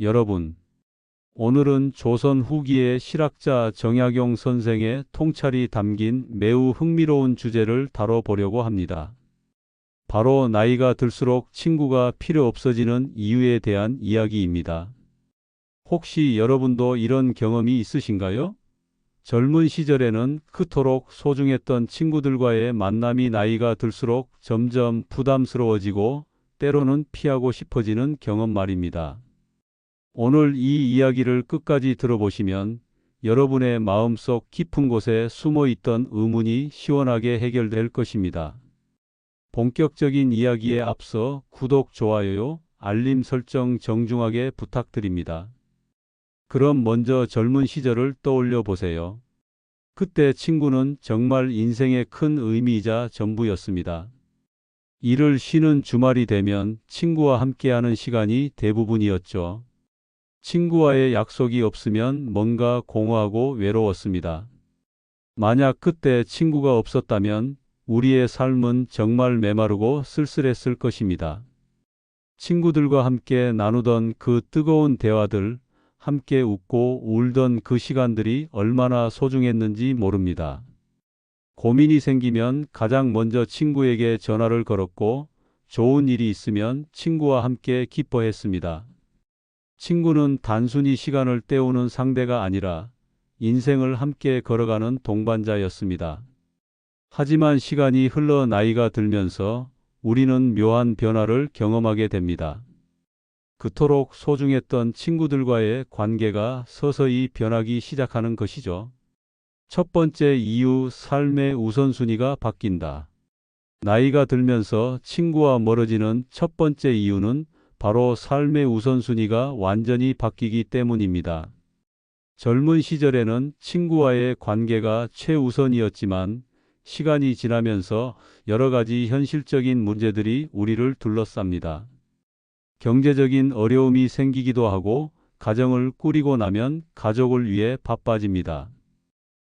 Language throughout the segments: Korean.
여러분, 오늘은 조선 후기의 실학자 정약용 선생의 통찰이 담긴 매우 흥미로운 주제를 다뤄보려고 합니다. 바로 나이가 들수록 친구가 필요 없어지는 이유에 대한 이야기입니다. 혹시 여러분도 이런 경험이 있으신가요? 젊은 시절에는 그토록 소중했던 친구들과의 만남이 나이가 들수록 점점 부담스러워지고 때로는 피하고 싶어지는 경험 말입니다. 오늘 이 이야기를 끝까지 들어보시면 여러분의 마음속 깊은 곳에 숨어 있던 의문이 시원하게 해결될 것입니다. 본격적인 이야기에 앞서 구독, 좋아요, 알림 설정 정중하게 부탁드립니다. 그럼 먼저 젊은 시절을 떠올려 보세요. 그때 친구는 정말 인생의 큰 의미이자 전부였습니다. 일을 쉬는 주말이 되면 친구와 함께하는 시간이 대부분이었죠. 친구와의 약속이 없으면 뭔가 공허하고 외로웠습니다. 만약 그때 친구가 없었다면 우리의 삶은 정말 메마르고 쓸쓸했을 것입니다. 친구들과 함께 나누던 그 뜨거운 대화들, 함께 웃고 울던 그 시간들이 얼마나 소중했는지 모릅니다. 고민이 생기면 가장 먼저 친구에게 전화를 걸었고, 좋은 일이 있으면 친구와 함께 기뻐했습니다. 친구는 단순히 시간을 때우는 상대가 아니라 인생을 함께 걸어가는 동반자였습니다. 하지만 시간이 흘러 나이가 들면서 우리는 묘한 변화를 경험하게 됩니다. 그토록 소중했던 친구들과의 관계가 서서히 변하기 시작하는 것이죠. 첫 번째 이유, 삶의 우선순위가 바뀐다. 나이가 들면서 친구와 멀어지는 첫 번째 이유는 바로 삶의 우선순위가 완전히 바뀌기 때문입니다. 젊은 시절에는 친구와의 관계가 최우선이었지만 시간이 지나면서 여러 가지 현실적인 문제들이 우리를 둘러쌉니다. 경제적인 어려움이 생기기도 하고 가정을 꾸리고 나면 가족을 위해 바빠집니다.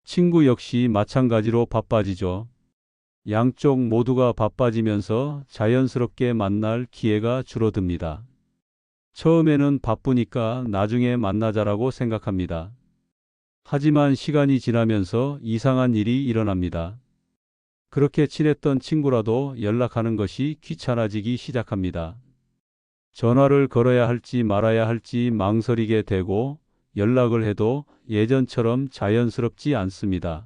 친구 역시 마찬가지로 바빠지죠. 양쪽 모두가 바빠지면서 자연스럽게 만날 기회가 줄어듭니다. 처음에는 바쁘니까 나중에 만나자라고 생각합니다. 하지만 시간이 지나면서 이상한 일이 일어납니다. 그렇게 친했던 친구라도 연락하는 것이 귀찮아지기 시작합니다. 전화를 걸어야 할지 말아야 할지 망설이게 되고 연락을 해도 예전처럼 자연스럽지 않습니다.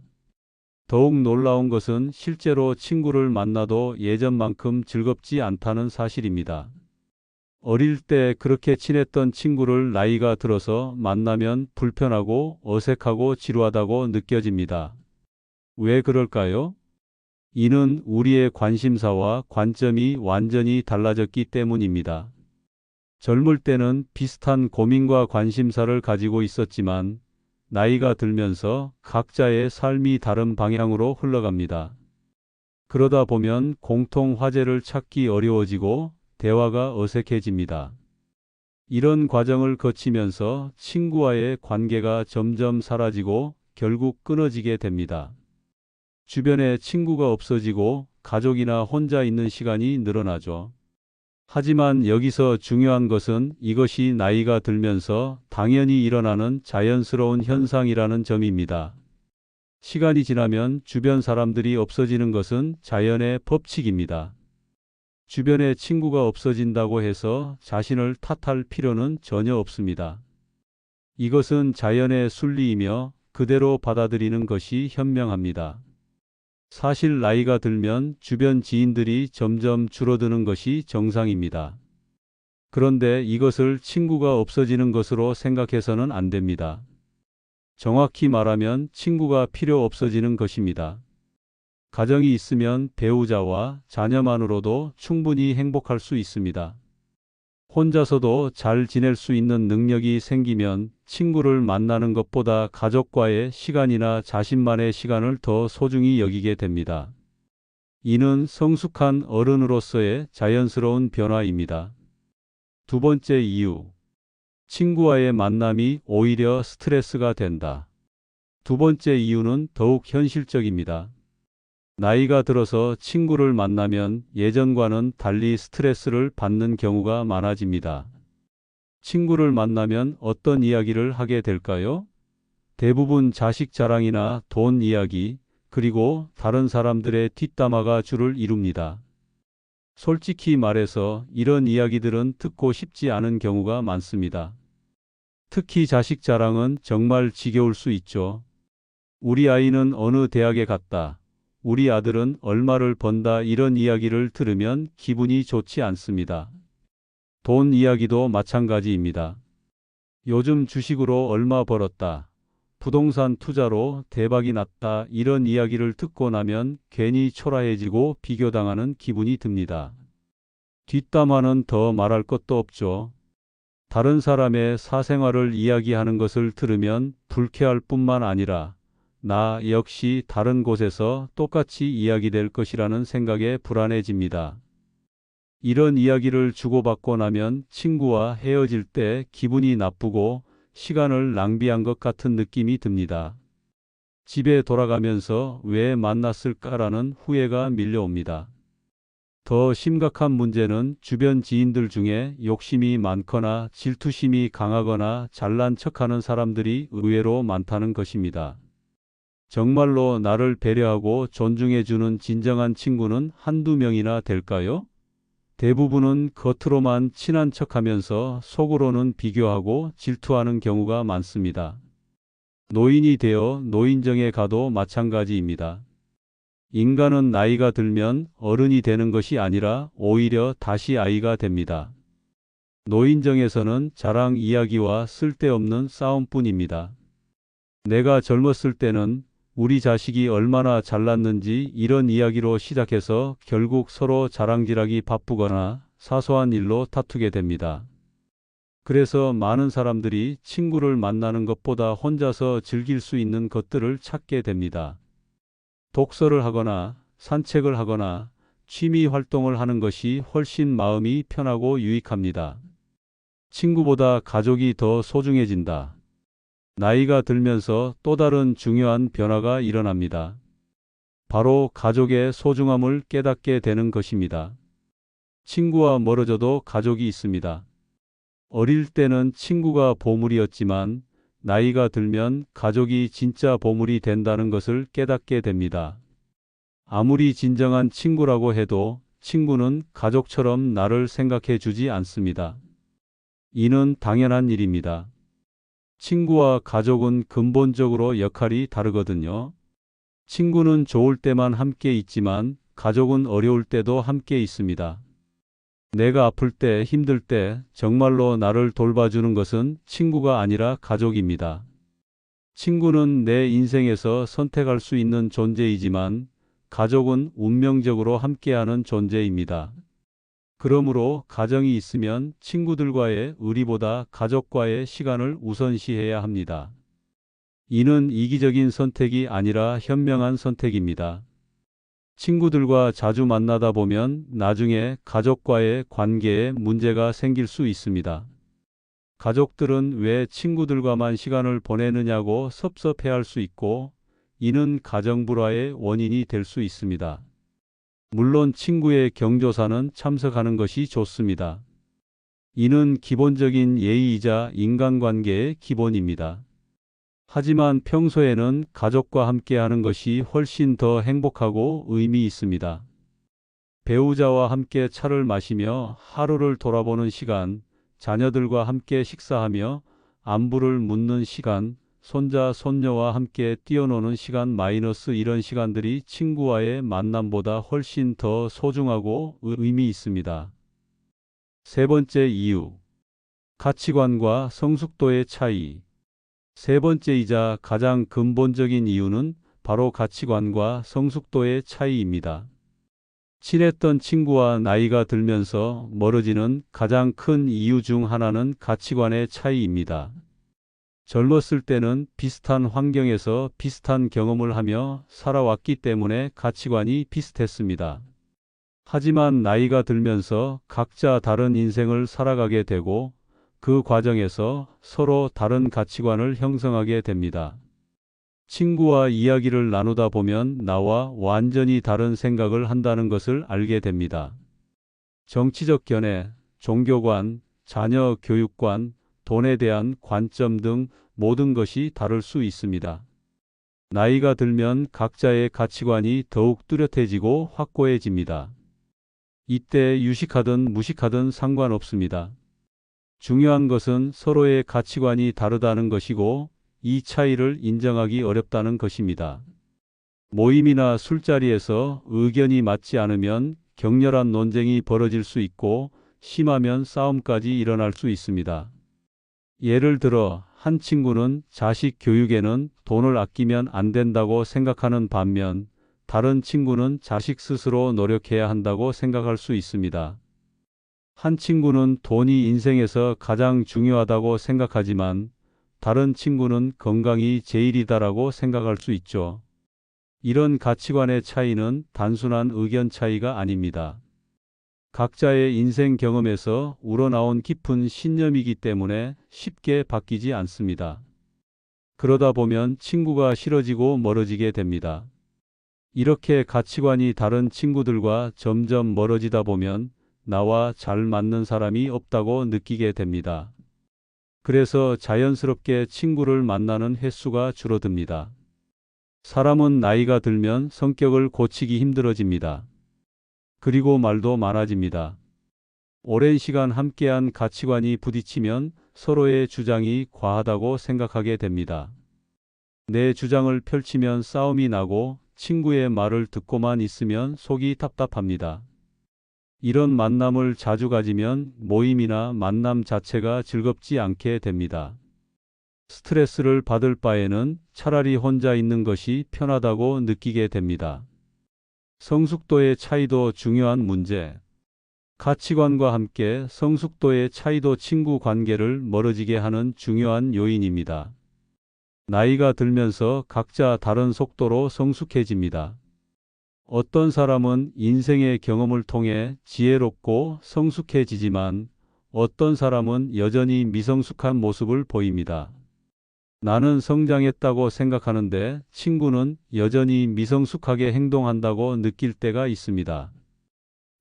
더욱 놀라운 것은 실제로 친구를 만나도 예전만큼 즐겁지 않다는 사실입니다. 어릴 때 그렇게 친했던 친구를 나이가 들어서 만나면 불편하고 어색하고 지루하다고 느껴집니다. 왜 그럴까요? 이는 우리의 관심사와 관점이 완전히 달라졌기 때문입니다. 젊을 때는 비슷한 고민과 관심사를 가지고 있었지만 나이가 들면서 각자의 삶이 다른 방향으로 흘러갑니다. 그러다 보면 공통 화제를 찾기 어려워지고 대화가 어색해집니다. 이런 과정을 거치면서 친구와의 관계가 점점 사라지고 결국 끊어지게 됩니다. 주변에 친구가 없어지고 가족이나 혼자 있는 시간이 늘어나죠. 하지만 여기서 중요한 것은 이것이 나이가 들면서 당연히 일어나는 자연스러운 현상이라는 점입니다. 시간이 지나면 주변 사람들이 없어지는 것은 자연의 법칙입니다. 주변에 친구가 없어진다고 해서 자신을 탓할 필요는 전혀 없습니다. 이것은 자연의 순리이며 그대로 받아들이는 것이 현명합니다. 사실 나이가 들면 주변 지인들이 점점 줄어드는 것이 정상입니다. 그런데 이것을 친구가 없어지는 것으로 생각해서는 안 됩니다. 정확히 말하면 친구가 필요 없어지는 것입니다. 가정이 있으면 배우자와 자녀만으로도 충분히 행복할 수 있습니다. 혼자서도 잘 지낼 수 있는 능력이 생기면 친구를 만나는 것보다 가족과의 시간이나 자신만의 시간을 더 소중히 여기게 됩니다. 이는 성숙한 어른으로서의 자연스러운 변화입니다. 두 번째 이유, 친구와의 만남이 오히려 스트레스가 된다. 두 번째 이유는 더욱 현실적입니다. 나이가 들어서 친구를 만나면 예전과는 달리 스트레스를 받는 경우가 많아집니다. 친구를 만나면 어떤 이야기를 하게 될까요? 대부분 자식 자랑이나 돈 이야기, 그리고 다른 사람들의 뒷담화가 주를 이룹니다. 솔직히 말해서 이런 이야기들은 듣고 싶지 않은 경우가 많습니다. 특히 자식 자랑은 정말 지겨울 수 있죠. 우리 아이는 어느 대학에 갔다. 우리 아들은 얼마를 번다, 이런 이야기를 들으면 기분이 좋지 않습니다. 돈 이야기도 마찬가지입니다. 요즘 주식으로 얼마 벌었다. 부동산 투자로 대박이 났다. 이런 이야기를 듣고 나면 괜히 초라해지고 비교당하는 기분이 듭니다. 뒷담화는 더 말할 것도 없죠. 다른 사람의 사생활을 이야기하는 것을 들으면 불쾌할 뿐만 아니라 나 역시 다른 곳에서 똑같이 이야기될 것이라는 생각에 불안해집니다. 이런 이야기를 주고받고 나면 친구와 헤어질 때 기분이 나쁘고 시간을 낭비한 것 같은 느낌이 듭니다. 집에 돌아가면서 왜 만났을까라는 후회가 밀려옵니다. 더 심각한 문제는 주변 지인들 중에 욕심이 많거나 질투심이 강하거나 잘난 척하는 사람들이 의외로 많다는 것입니다. 정말로 나를 배려하고 존중해주는 진정한 친구는 한두 명이나 될까요? 대부분은 겉으로만 친한 척하면서 속으로는 비교하고 질투하는 경우가 많습니다. 노인이 되어 노인정에 가도 마찬가지입니다. 인간은 나이가 들면 어른이 되는 것이 아니라 오히려 다시 아이가 됩니다. 노인정에서는 자랑 이야기와 쓸데없는 싸움뿐입니다. 내가 젊었을 때는 우리 자식이 얼마나 잘났는지 이런 이야기로 시작해서 결국 서로 자랑질하기 바쁘거나 사소한 일로 다투게 됩니다. 그래서 많은 사람들이 친구를 만나는 것보다 혼자서 즐길 수 있는 것들을 찾게 됩니다. 독서를 하거나 산책을 하거나 취미 활동을 하는 것이 훨씬 마음이 편하고 유익합니다. 친구보다 가족이 더 소중해진다. 나이가 들면서 또 다른 중요한 변화가 일어납니다. 바로 가족의 소중함을 깨닫게 되는 것입니다. 친구와 멀어져도 가족이 있습니다. 어릴 때는 친구가 보물이었지만 나이가 들면 가족이 진짜 보물이 된다는 것을 깨닫게 됩니다. 아무리 진정한 친구라고 해도 친구는 가족처럼 나를 생각해 주지 않습니다. 이는 당연한 일입니다. 친구와 가족은 근본적으로 역할이 다르거든요. 친구는 좋을 때만 함께 있지만 가족은 어려울 때도 함께 있습니다. 내가 아플 때, 힘들 때 정말로 나를 돌봐주는 것은 친구가 아니라 가족입니다. 친구는 내 인생에서 선택할 수 있는 존재이지만 가족은 운명적으로 함께하는 존재입니다. 그러므로 가정이 있으면 친구들과의 의리보다 가족과의 시간을 우선시해야 합니다. 이는 이기적인 선택이 아니라 현명한 선택입니다. 친구들과 자주 만나다 보면 나중에 가족과의 관계에 문제가 생길 수 있습니다. 가족들은 왜 친구들과만 시간을 보내느냐고 섭섭해할 수 있고, 이는 가정 불화의 원인이 될 수 있습니다. 물론 친구의 경조사는 참석하는 것이 좋습니다. 이는 기본적인 예의이자 인간관계의 기본입니다. 하지만 평소에는 가족과 함께하는 것이 훨씬 더 행복하고 의미 있습니다. 배우자와 함께 차를 마시며 하루를 돌아보는 시간, 자녀들과 함께 식사하며 안부를 묻는 시간, 손자, 손녀와 함께 뛰어노는 시간 마이너스 이런 시간들이 친구와의 만남보다 훨씬 더 소중하고 의미 있습니다. 세 번째 이유, 가치관과 성숙도의 차이. 세 번째이자 가장 근본적인 이유는 바로 가치관과 성숙도의 차이입니다. 친했던 친구와 나이가 들면서 멀어지는 가장 큰 이유 중 하나는 가치관의 차이입니다. 젊었을 때는 비슷한 환경에서 비슷한 경험을 하며 살아왔기 때문에 가치관이 비슷했습니다. 하지만 나이가 들면서 각자 다른 인생을 살아가게 되고 그 과정에서 서로 다른 가치관을 형성하게 됩니다. 친구와 이야기를 나누다 보면 나와 완전히 다른 생각을 한다는 것을 알게 됩니다. 정치적 견해, 종교관, 자녀 교육관, 돈에 대한 관점 등 모든 것이 다를 수 있습니다. 나이가 들면 각자의 가치관이 더욱 뚜렷해지고 확고해집니다. 이때 유식하든 무식하든 상관없습니다. 중요한 것은 서로의 가치관이 다르다는 것이고 이 차이를 인정하기 어렵다는 것입니다. 모임이나 술자리에서 의견이 맞지 않으면 격렬한 논쟁이 벌어질 수 있고 심하면 싸움까지 일어날 수 있습니다. 예를 들어 한 친구는 자식 교육에는 돈을 아끼면 안 된다고 생각하는 반면 다른 친구는 자식 스스로 노력해야 한다고 생각할 수 있습니다. 한 친구는 돈이 인생에서 가장 중요하다고 생각하지만 다른 친구는 건강이 제일이다라고 생각할 수 있죠. 이런 가치관의 차이는 단순한 의견 차이가 아닙니다. 각자의 인생 경험에서 우러나온 깊은 신념이기 때문에 쉽게 바뀌지 않습니다. 그러다 보면 친구가 싫어지고 멀어지게 됩니다. 이렇게 가치관이 다른 친구들과 점점 멀어지다 보면 나와 잘 맞는 사람이 없다고 느끼게 됩니다. 그래서 자연스럽게 친구를 만나는 횟수가 줄어듭니다. 사람은 나이가 들면 성격을 고치기 힘들어집니다. 그리고 말도 많아집니다. 오랜 시간 함께한 가치관이 부딪히면 서로의 주장이 과하다고 생각하게 됩니다. 내 주장을 펼치면 싸움이 나고 친구의 말을 듣고만 있으면 속이 답답합니다. 이런 만남을 자주 가지면 모임이나 만남 자체가 즐겁지 않게 됩니다. 스트레스를 받을 바에는 차라리 혼자 있는 것이 편하다고 느끼게 됩니다. 성숙도의 차이도 중요한 문제. 가치관과 함께 성숙도의 차이도 친구 관계를 멀어지게 하는 중요한 요인입니다. 나이가 들면서 각자 다른 속도로 성숙해집니다. 어떤 사람은 인생의 경험을 통해 지혜롭고 성숙해지지만 어떤 사람은 여전히 미성숙한 모습을 보입니다. 나는 성장했다고 생각하는데 친구는 여전히 미성숙하게 행동한다고 느낄 때가 있습니다.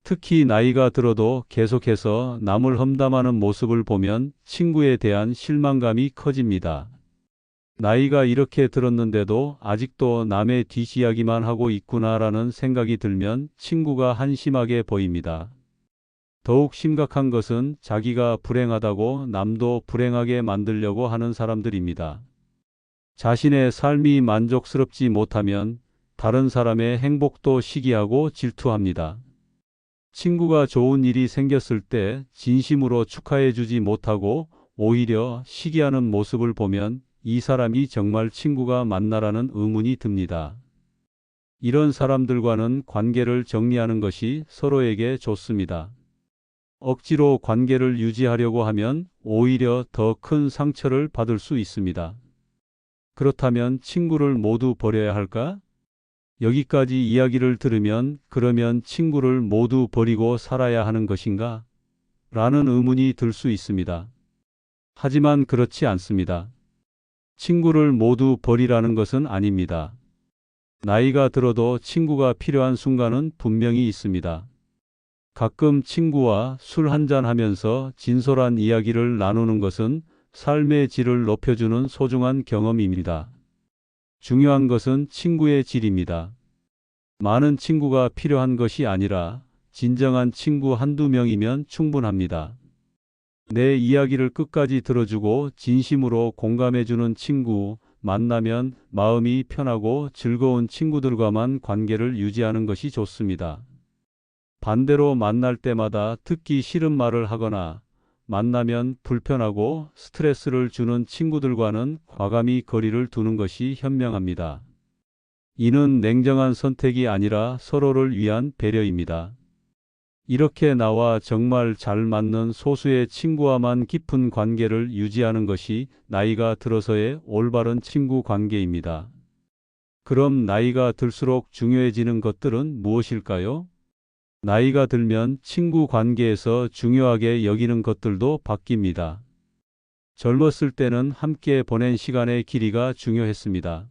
특히 나이가 들어도 계속해서 남을 험담하는 모습을 보면 친구에 대한 실망감이 커집니다. 나이가 이렇게 들었는데도 아직도 남의 뒷이야기만 하고 있구나라는 생각이 들면 친구가 한심하게 보입니다. 더욱 심각한 것은 자기가 불행하다고 남도 불행하게 만들려고 하는 사람들입니다. 자신의 삶이 만족스럽지 못하면 다른 사람의 행복도 시기하고 질투합니다. 친구가 좋은 일이 생겼을 때 진심으로 축하해 주지 못하고 오히려 시기하는 모습을 보면 이 사람이 정말 친구가 맞나라는 의문이 듭니다. 이런 사람들과는 관계를 정리하는 것이 서로에게 좋습니다. 억지로 관계를 유지하려고 하면 오히려 더 큰 상처를 받을 수 있습니다. 그렇다면 친구를 모두 버려야 할까? 여기까지 이야기를 들으면 그러면 친구를 모두 버리고 살아야 하는 것인가? 라는 의문이 들 수 있습니다. 하지만 그렇지 않습니다. 친구를 모두 버리라는 것은 아닙니다. 나이가 들어도 친구가 필요한 순간은 분명히 있습니다. 가끔 친구와 술 한잔 하면서 진솔한 이야기를 나누는 것은 삶의 질을 높여주는 소중한 경험입니다. 중요한 것은 친구의 질입니다. 많은 친구가 필요한 것이 아니라 진정한 친구 한두 명이면 충분합니다. 내 이야기를 끝까지 들어주고 진심으로 공감해주는 친구 만나면 마음이 편하고 즐거운 친구들과만 관계를 유지하는 것이 좋습니다. 반대로 만날 때마다 듣기 싫은 말을 하거나 만나면 불편하고 스트레스를 주는 친구들과는 과감히 거리를 두는 것이 현명합니다. 이는 냉정한 선택이 아니라 서로를 위한 배려입니다. 이렇게 나와 정말 잘 맞는 소수의 친구와만 깊은 관계를 유지하는 것이 나이가 들어서의 올바른 친구 관계입니다. 그럼 나이가 들수록 중요해지는 것들은 무엇일까요? 나이가 들면 친구 관계에서 중요하게 여기는 것들도 바뀝니다. 젊었을 때는 함께 보낸 시간의 길이가 중요했습니다.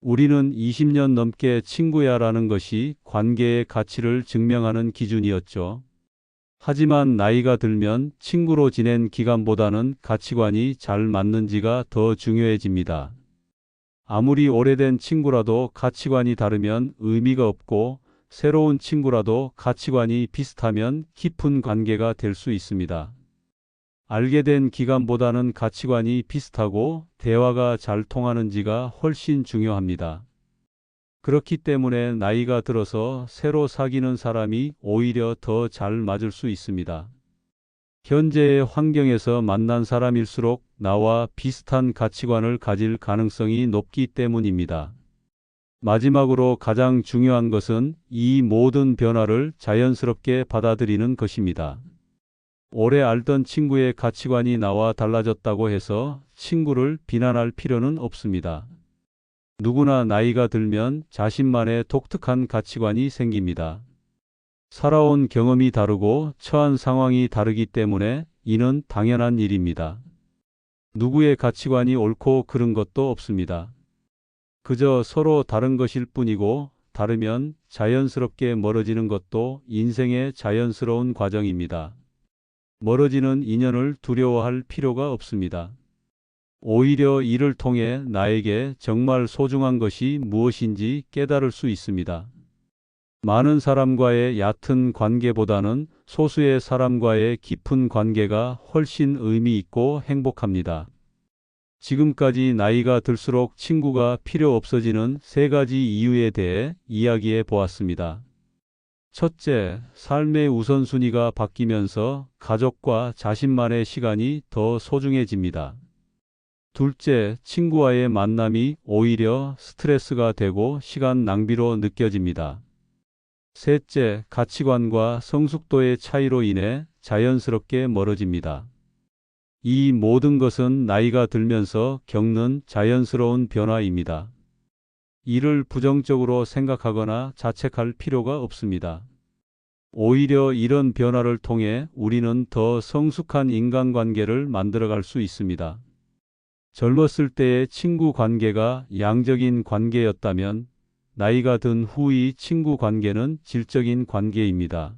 우리는 20년 넘게 친구야라는 것이 관계의 가치를 증명하는 기준이었죠. 하지만 나이가 들면 친구로 지낸 기간보다는 가치관이 잘 맞는지가 더 중요해집니다. 아무리 오래된 친구라도 가치관이 다르면 의미가 없고 새로운 친구라도 가치관이 비슷하면 깊은 관계가 될 수 있습니다. 알게 된 기간보다는 가치관이 비슷하고 대화가 잘 통하는지가 훨씬 중요합니다. 그렇기 때문에 나이가 들어서 새로 사귀는 사람이 오히려 더 잘 맞을 수 있습니다. 현재의 환경에서 만난 사람일수록 나와 비슷한 가치관을 가질 가능성이 높기 때문입니다. 마지막으로 가장 중요한 것은 이 모든 변화를 자연스럽게 받아들이는 것입니다. 오래 알던 친구의 가치관이 나와 달라졌다고 해서 친구를 비난할 필요는 없습니다. 누구나 나이가 들면 자신만의 독특한 가치관이 생깁니다. 살아온 경험이 다르고 처한 상황이 다르기 때문에 이는 당연한 일입니다. 누구의 가치관이 옳고 그른 것도 없습니다. 그저 서로 다른 것일 뿐이고 다르면 자연스럽게 멀어지는 것도 인생의 자연스러운 과정입니다. 멀어지는 인연을 두려워할 필요가 없습니다. 오히려 이를 통해 나에게 정말 소중한 것이 무엇인지 깨달을 수 있습니다. 많은 사람과의 얕은 관계보다는 소수의 사람과의 깊은 관계가 훨씬 의미 있고 행복합니다. 지금까지 나이가 들수록 친구가 필요 없어지는 3가지 이유에 대해 이야기해 보았습니다. 첫째, 삶의 우선순위가 바뀌면서 가족과 자신만의 시간이 더 소중해집니다. 둘째, 친구와의 만남이 오히려 스트레스가 되고 시간 낭비로 느껴집니다. 셋째, 가치관과 성숙도의 차이로 인해 자연스럽게 멀어집니다. 이 모든 것은 나이가 들면서 겪는 자연스러운 변화입니다. 이를 부정적으로 생각하거나 자책할 필요가 없습니다. 오히려 이런 변화를 통해 우리는 더 성숙한 인간관계를 만들어갈 수 있습니다. 젊었을 때의 친구 관계가 양적인 관계였다면 나이가 든 후의 친구 관계는 질적인 관계입니다.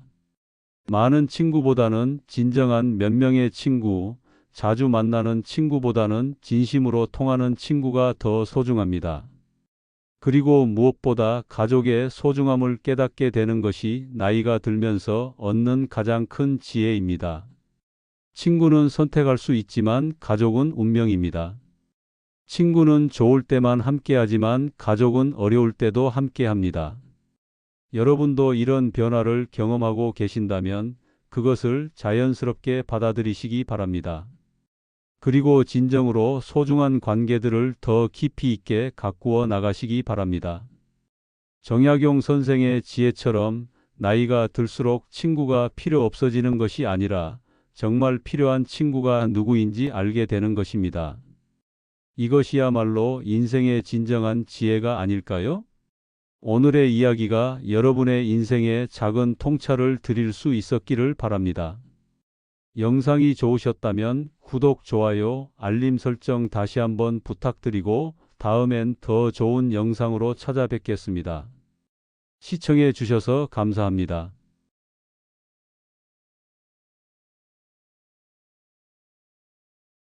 많은 친구보다는 진정한 몇 명의 친구, 자주 만나는 친구보다는 진심으로 통하는 친구가 더 소중합니다. 그리고 무엇보다 가족의 소중함을 깨닫게 되는 것이 나이가 들면서 얻는 가장 큰 지혜입니다. 친구는 선택할 수 있지만 가족은 운명입니다. 친구는 좋을 때만 함께하지만 가족은 어려울 때도 함께합니다. 여러분도 이런 변화를 경험하고 계신다면 그것을 자연스럽게 받아들이시기 바랍니다. 그리고 진정으로 소중한 관계들을 더 깊이 있게 가꾸어 나가시기 바랍니다. 정약용 선생의 지혜처럼 나이가 들수록 친구가 필요 없어지는 것이 아니라 정말 필요한 친구가 누구인지 알게 되는 것입니다. 이것이야말로 인생의 진정한 지혜가 아닐까요? 오늘의 이야기가 여러분의 인생에 작은 통찰을 드릴 수 있었기를 바랍니다. 영상이 좋으셨다면 구독, 좋아요, 알림 설정 다시 한번 부탁드리고 다음엔 더 좋은 영상으로 찾아뵙겠습니다. 시청해 주셔서 감사합니다.